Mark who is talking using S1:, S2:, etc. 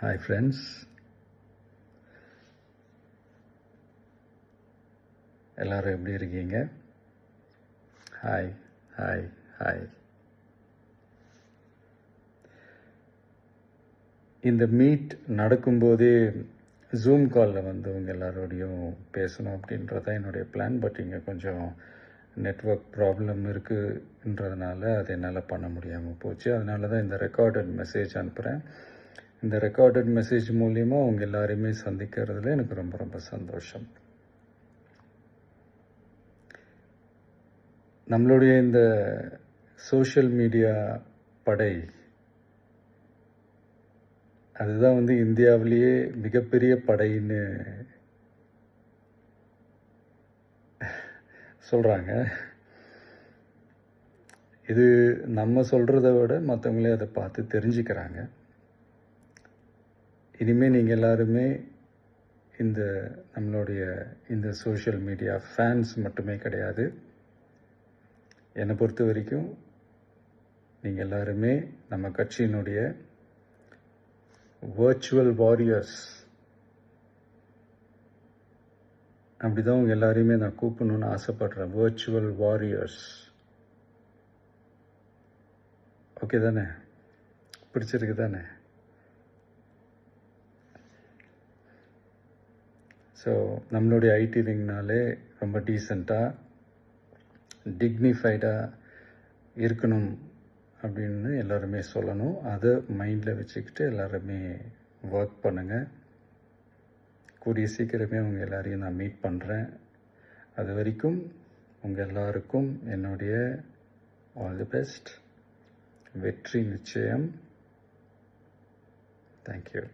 S1: Hi friends, எல்லாரும் எப்படி இருக்கீங்க? Hi hi hi. இந்த மீட் நடக்கும்போதே ஜூம் காலில் வந்து உங்கள் எல்லாரோடையும் பேசணும் அப்படின்றதான் என்னுடைய பிளான். பட் இங்கே கொஞ்சம் நெட்வொர்க் ப்ராப்ளம் இருக்குன்றதுனால அது என்னால் பண்ண முடியாமல் போச்சு. அதனால தான் இந்த ரெக்கார்டட் மெசேஜ் அனுப்புகிறேன். இந்த ரெக்கார்டட் மெசேஜ் மூலிமா உங்கள் எல்லாரையுமே சந்திக்கிறதுல எனக்கு ரொம்ப ரொம்ப சந்தோஷம். நம்மளுடைய இந்த சோஷியல் மீடியா படை, அதுதான் வந்து இந்தியாவிலேயே மிகப்பெரிய படைன்னு சொல்கிறாங்க. இது நம்ம சொல்கிறத விட மற்றவங்களே அதை பார்த்து தெரிஞ்சுக்கிறாங்க. இனிமேல் நீங்கள் எல்லாருமே நம்மளுடைய இந்த சோஷியல் மீடியா ஃபேன்ஸ் மட்டுமே கிடையாது. என்னை பொறுத்த வரைக்கும் நீங்கள் எல்லாருமே நம்ம கட்சியினுடைய வர்ச்சுவல் வாரியர்ஸ். அப்படி தான் உங்கள் எல்லாரையுமே நான் கூப்பிடணுன்னு ஆசைப்படுறேன். Virtual warriors. ஓகே தானே? பிடிச்சிருக்கு தானே? ஸோ நம்மளுடைய ஐடி விங்னாலே ரொம்ப டீசெண்டாக டிக்னிஃபைடாக இருக்கணும் அப்படின்னு எல்லாருமே சொல்லணும். அதை மைண்டில் வச்சுக்கிட்டு எல்லாருமே ஒர்க் பண்ணுங்கள். கூடிய சீக்கிரமே உங்கள் எல்லாரையும் நான் மீட் பண்ணுறேன். அது வரைக்கும் உங்கள் எல்லாருக்கும் என்னுடைய ஆல் தி பெஸ்ட். வெற்றி நிச்சயம். தேங்க்யூ.